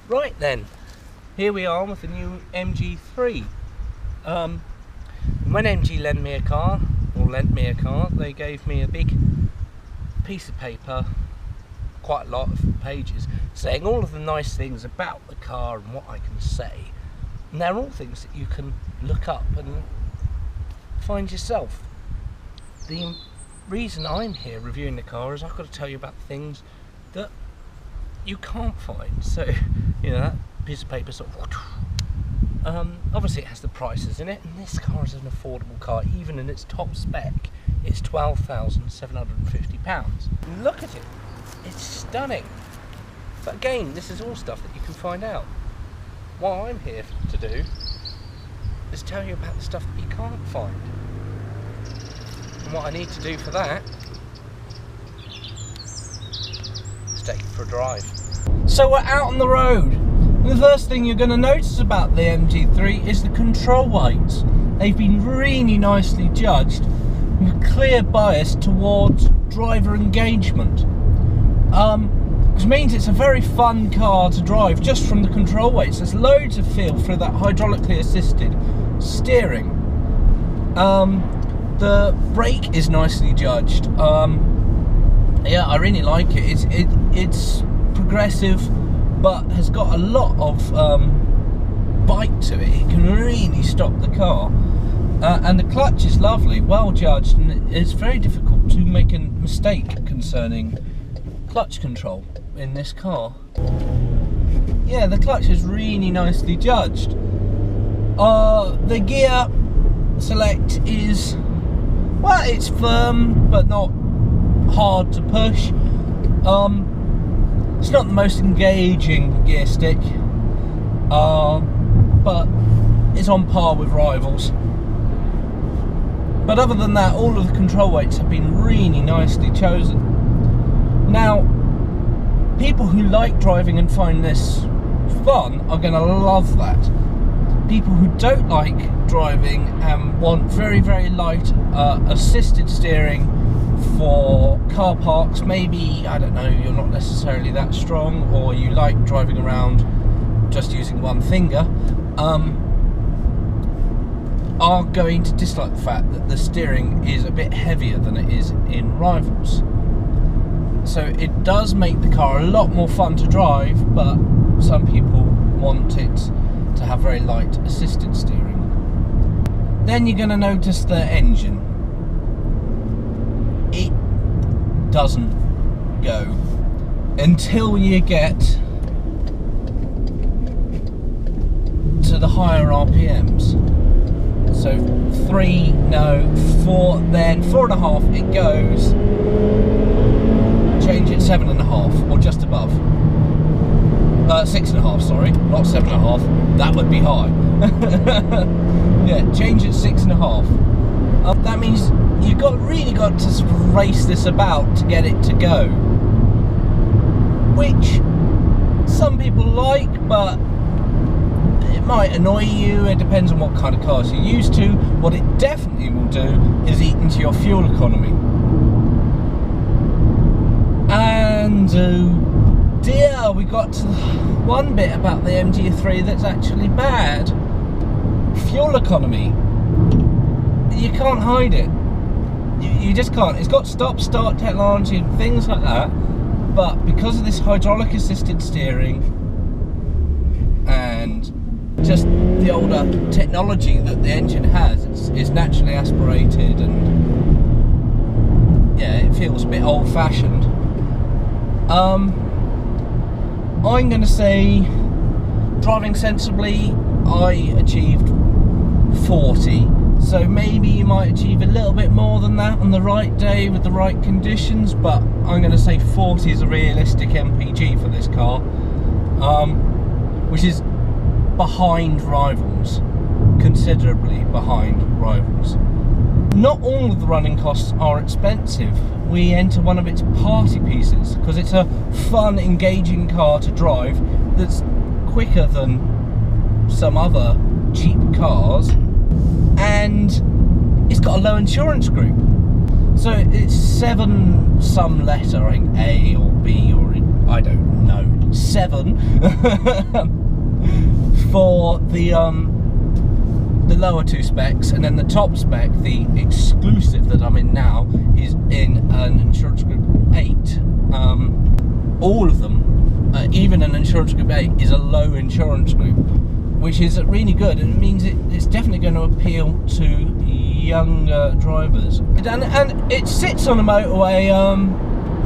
Right then, here we are with the new MG3. When MG lent me a car, they gave me a big piece of paper, quite a lot of pages, saying all of the nice things about the car and what I can say. And they're all things that you can look up and find yourself. The reason I'm here reviewing the car is I've got to tell you about things that you can't find. So, you know, that piece of paper sort of, obviously it has the prices in it, and this car is an affordable car. Even in its top spec, it's £12,750. Look at it, it's stunning. But again, this is all stuff that you can find out. What I'm here to do is tell you about the stuff that you can't find. And what I need to do for that is take it for a drive. So we're out on the road. And the first thing you're going to notice about the MG3 is the control weights. They've been really nicely judged with a clear bias towards driver engagement. Which means it's a very fun car to drive just from the control weights. There's loads of feel through that hydraulically assisted steering. The brake is nicely judged. Yeah, I really like it. It's progressive, but has got a lot of bite to it. It can really stop the car. And the clutch is lovely, well judged, and it's very difficult to make a mistake concerning clutch control in this car. Yeah, the clutch is really nicely judged. The gear select is, well, it's firm but not hard to push. It's not the most engaging gear stick, but it's on par with rivals. But other than that, all of the control weights have been really nicely chosen. Now, people who like driving and find this fun are going to love that. People who don't like driving and want very, very light assisted steering for car parks, maybe, I don't know, you're not necessarily that strong, or you like driving around just using one finger, are going to dislike the fact that the steering is a bit heavier than it is in rivals. So it does make the car a lot more fun to drive, but some people want it to have very light assisted steering. Then you're going to notice the engine. It doesn't go until you get to the higher RPMs. So 3, no, 4, then 4.5 it goes. Change it 7.5 or just above. 6.5, sorry, not 7.5. That would be high. Yeah, change it 6.5. That means you've really got to sort of race this about to get it to go, which some people like, but it might annoy you. It depends on what kind of cars you're used to. What it definitely will do is eat into your fuel economy. And dear, we got to one bit about the MG3 that's actually bad. Fuel economy. You can't hide it. You just can't. It's got stop-start technology and things like that, but because of this hydraulic assisted steering and just the older technology that the engine has, it's naturally aspirated, and yeah, it feels a bit old-fashioned. I'm going to say, driving sensibly, I achieved 40. So maybe you might achieve a little bit more than that on the right day with the right conditions, but I'm going to say 40 is a realistic MPG for this car, which is behind rivals, considerably behind rivals. Not all of the running costs are expensive. We enter one of its party pieces because it's a fun, engaging car to drive that's quicker than some other cheap cars, and it's got a low insurance group. So it's 7 some letter, I think A or B or I don't know, 7 7 for the lower 2 specs, and then the top spec, the exclusive that I'm in now, is in an insurance group 8. All of them, even an insurance group 8, is a low insurance group, which is really good, and it means it's definitely going to appeal to younger drivers. And it sits on a motorway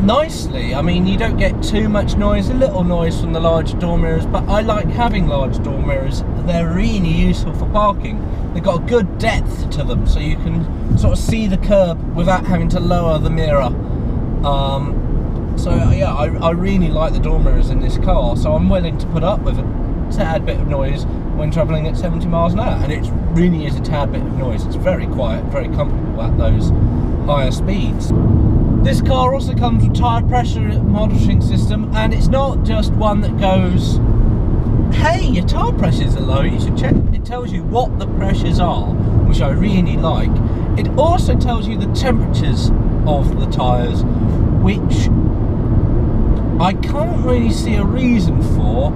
nicely. I mean, you don't get too much noise, a little noise from the large door mirrors, but I like having large door mirrors. They're really useful for parking. They've got a good depth to them, so you can sort of see the curb without having to lower the mirror. So yeah, I really like the door mirrors in this car, so I'm willing to put up with a tad bit of noise when travelling at 70 miles an hour, and it really is a tad bit of noise. It's very quiet, very comfortable at those higher speeds. This car also comes with tyre pressure monitoring system, and it's not just one that goes, hey, your tyre pressures are low, you should check. It tells you what the pressures are, which I really like. It also tells you the temperatures of the tyres, which I can't really see a reason for,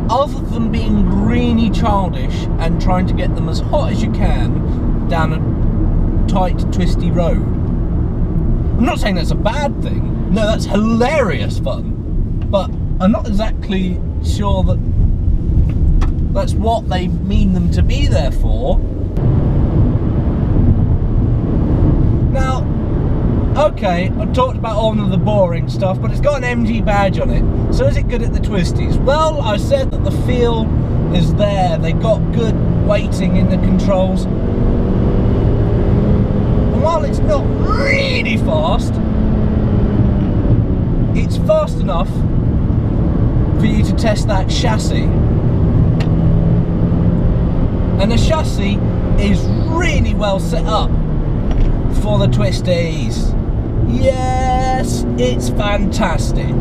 other than being really childish and trying to get them as hot as you can down a tight, twisty road. I'm not saying that's a bad thing. No, that's hilarious fun. But I'm not exactly sure that that's what they mean them to be there for. Now, okay, I've talked about all of the boring stuff, but it's got an MG badge on it. So is it good at the twisties? Well, I said that the feel is there. They got good weighting in the controls. And while it's not really fast, it's fast enough for you to test that chassis. And the chassis is really well set up for the twisties. Yes, it's fantastic.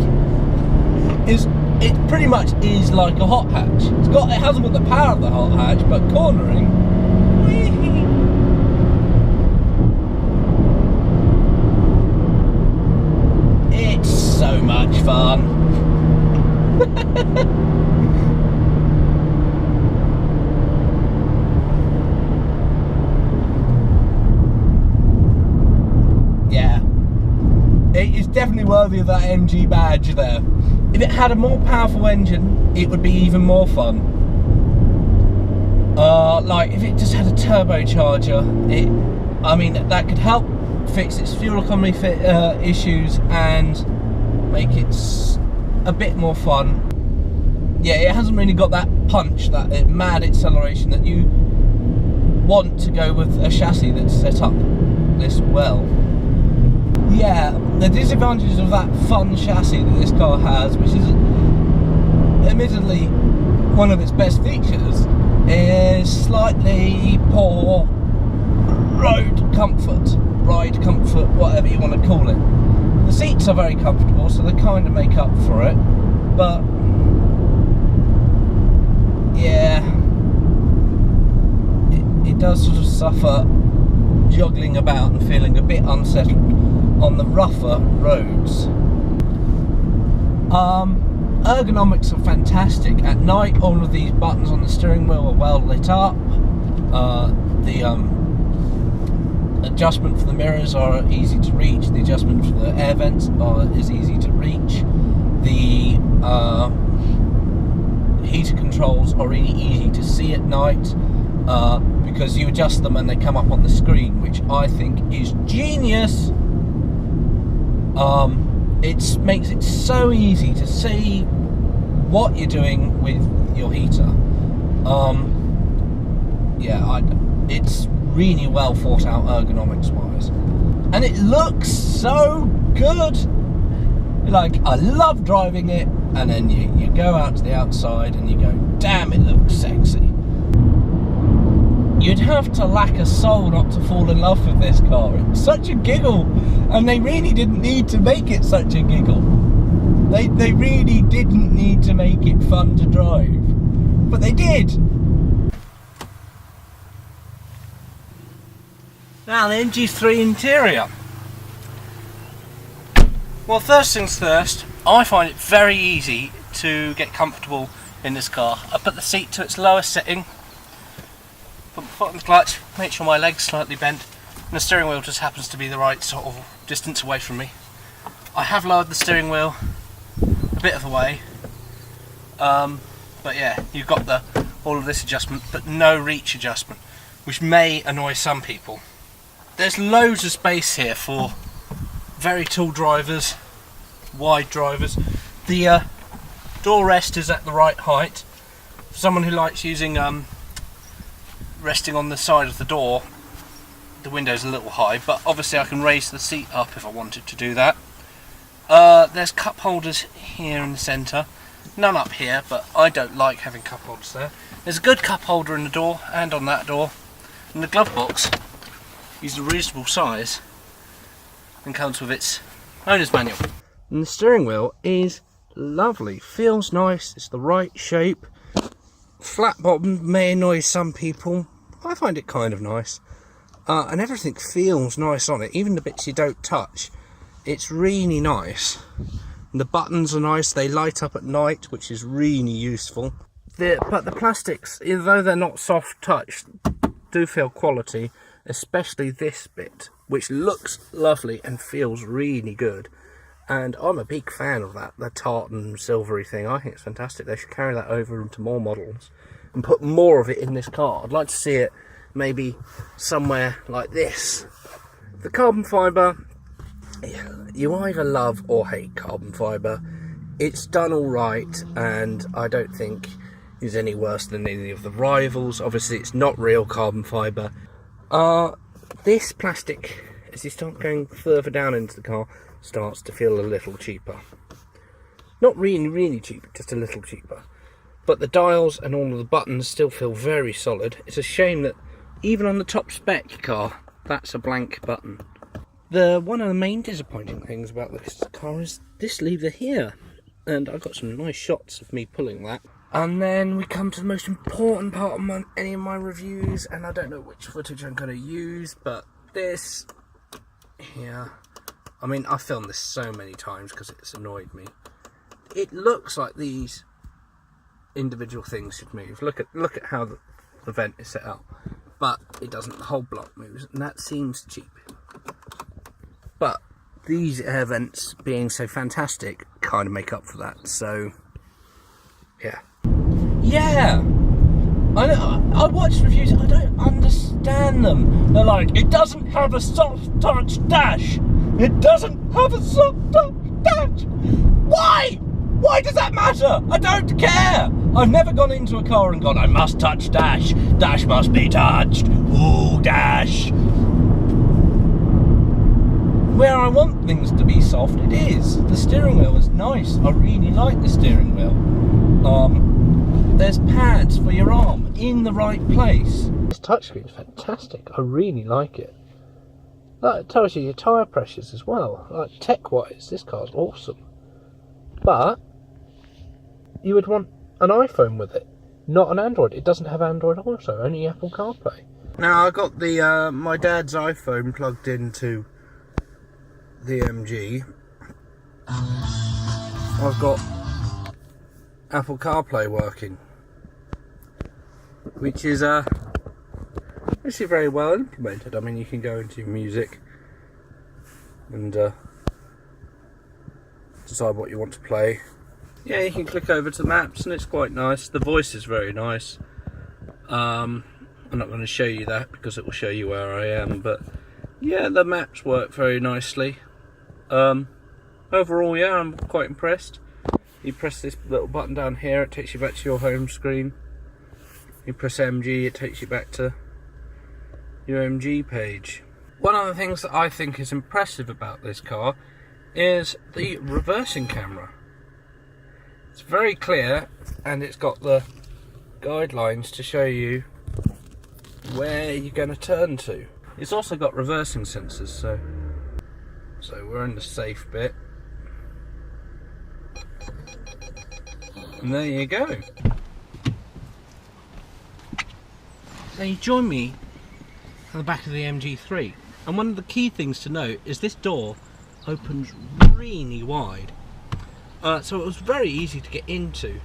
It pretty much is like a hot hatch. It hasn't got the power of the hot hatch, but cornering, whee, it's so much fun. It is definitely worthy of that MG badge there. If it had a more powerful engine, it would be even more fun. Like if it just had a turbocharger, I mean, that could help fix its fuel economy issues and make it a bit more fun. Yeah, it hasn't really got that punch, that mad acceleration that you want to go with a chassis that's set up this well. Yeah, the disadvantages of that fun chassis that this car has, which is admittedly one of its best features, is slightly poor ride comfort, whatever you want to call it. The seats are very comfortable, so they kind of make up for it, but yeah, it does sort of suffer juggling about and feeling a bit unsettled on the rougher roads. Ergonomics are fantastic. At night, all of these buttons on the steering wheel are well lit up. The adjustment for the mirrors are easy to reach. The adjustment for the air vents is easy to reach. The heater controls are really easy to see at night because you adjust them and they come up on the screen, which I think is genius. It makes it so easy to see what you're doing with your heater. Yeah, it's really well thought out ergonomics wise, and it looks so good. Like, I love driving it, and then you go out to the outside and you go, damn, it looks sexy. You'd have to lack a soul not to fall in love with this car. It's such a giggle, and they really didn't need to make it such a giggle. They really didn't need to make it fun to drive, but they did. Now the MG3 interior. Well, first things first, I find it very easy to get comfortable in this car. I put the seat to its lowest setting, put my foot on the clutch, make sure my leg's slightly bent, and the steering wheel just happens to be the right sort of distance away from me. I have lowered the steering wheel a bit of a way, but yeah, you've got all of this adjustment, but no reach adjustment, which may annoy some people. There's loads of space here for very tall drivers, wide drivers. The door rest is at the right height. For someone who likes using resting on the side of the door, the window's a little high, but obviously I can raise the seat up if I wanted to do that. There's cup holders here in the centre, none up here, but I don't like having cup holders there. There's a good cup holder in the door and on that door, and the glove box is a reasonable size and comes with its owner's manual. And the steering wheel is lovely, feels nice, it's the right shape. Flat bottom may annoy some people, I find it kind of nice. And everything feels nice on it, even the bits you don't touch. It's really nice. And the buttons are nice, they light up at night, which is really useful. But the plastics, although they're not soft touch, do feel quality, especially this bit, which looks lovely and feels really good. And I'm a big fan of that, the tartan silvery thing. I think it's fantastic. They should carry that over into more models and put more of it in this car. I'd like to see it maybe somewhere like this. The carbon fibre, you either love or hate carbon fibre. It's done all right, and I don't think is any worse than any of the rivals. Obviously it's not real carbon fibre. This plastic, as you start going further down into the car, starts to feel a little cheaper. Not really cheap, just a little cheaper. But the dials and all of the buttons still feel very solid. It's a shame that even on the top spec car, that's a blank button. One of the main disappointing things about this car is this lever here. And I've got some nice shots of me pulling that. And then we come to the most important part of any of my reviews, and I don't know which footage I'm going to use, but this here, I mean, I've filmed this so many times because it's annoyed me. It looks like these individual things should move. Look at how the vent is set up, but it doesn't. The whole block moves, and that seems cheap. But these air vents being so fantastic kind of make up for that. So yeah, I watch reviews, I don't understand them. They're like, it doesn't have a soft touch dash. It doesn't have a soft touch dash. Why? Why does that matter? I don't care. I've never gone into a car and gone, I must touch dash. Dash must be touched. Ooh, dash. Where I want things to be soft, it is. The steering wheel is nice. I really like the steering wheel. There's pads for your arm in the right place. This touchscreen is fantastic. I really like it. That tells you your tyre pressures as well. Like, tech-wise, this car's awesome. But you would want an iPhone with it, not an Android. It doesn't have Android Auto, only Apple CarPlay. Now I got the my dad's iPhone plugged into the MG. I've got Apple CarPlay working, which is actually very well implemented. I mean, you can go into music and decide what you want to play. Yeah, you can click over to maps and it's quite nice. The voice is very nice. I'm not going to show you that because it will show you where I am, but yeah, the maps work very nicely. Overall, yeah, I'm quite impressed. You press this little button down here, it takes you back to your home screen. You press MG, it takes you back to your MG page. One of the things that I think is impressive about this car is the reversing camera. It's very clear and it's got the guidelines to show you where you're going to turn to. It's also got reversing sensors, so we're in the safe bit. And there you go. So you join me at the back of the MG3, and one of the key things to note is this door opens really wide. So it was very easy to get into.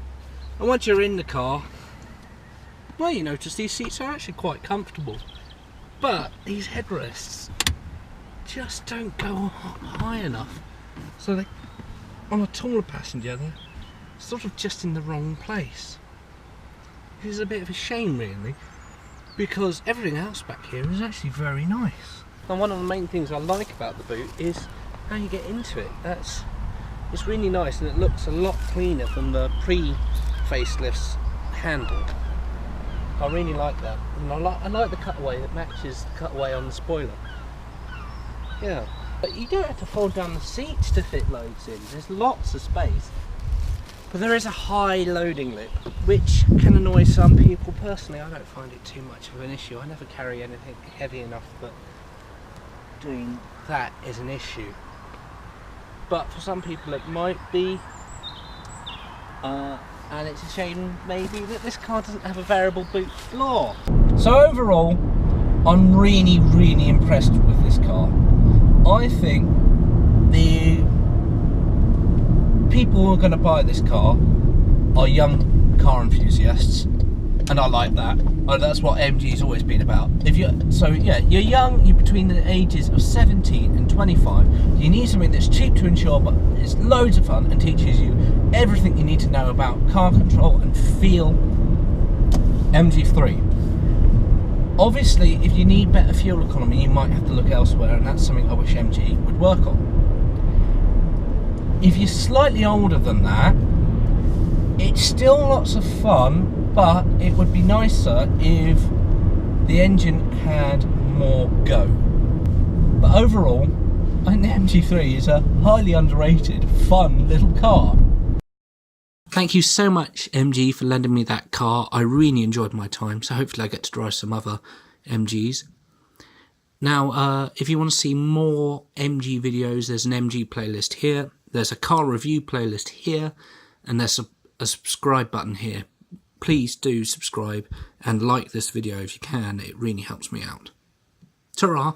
And once you're in the car, well, you notice these seats are actually quite comfortable. But these headrests just don't go high enough. So they, on a taller passenger, they're sort of just in the wrong place. Which is a bit of a shame, really, because everything else back here is actually very nice. And one of the main things I like about the boot is how you get into it. It's really nice, and it looks a lot cleaner than the pre-facelift's handle. I really like that, and I like the cutaway that matches the cutaway on the spoiler. Yeah, but you don't have to fold down the seats to fit loads in. There's lots of space, but there is a high loading lip, which can annoy some people. Personally, I don't find it too much of an issue. I never carry anything heavy enough that doing that is an issue. But for some people it might be, and it's a shame maybe that this car doesn't have a variable boot floor. So overall, I'm really impressed with this car. I think the people who are going to buy this car are young car enthusiasts, and I like that. That's what MG's always been about. You're young, you're between the ages of 17 and 25. You need something that's cheap to insure, but it's loads of fun and teaches you everything you need to know about car control and feel. MG3. Obviously, if you need better fuel economy, you might have to look elsewhere, and that's something I wish MG would work on. If you're slightly older than that, it's still lots of fun, but it would be nicer if the engine had more go. But overall, I think the MG3 is a highly underrated, fun little car. Thank you so much, MG, for lending me that car. I really enjoyed my time, so hopefully I get to drive some other MGs. Now, if you want to see more MG videos, there's an MG playlist here, there's a car review playlist here, and there's a subscribe button here. Please do subscribe and like this video if you can, it really helps me out. Ta-ra!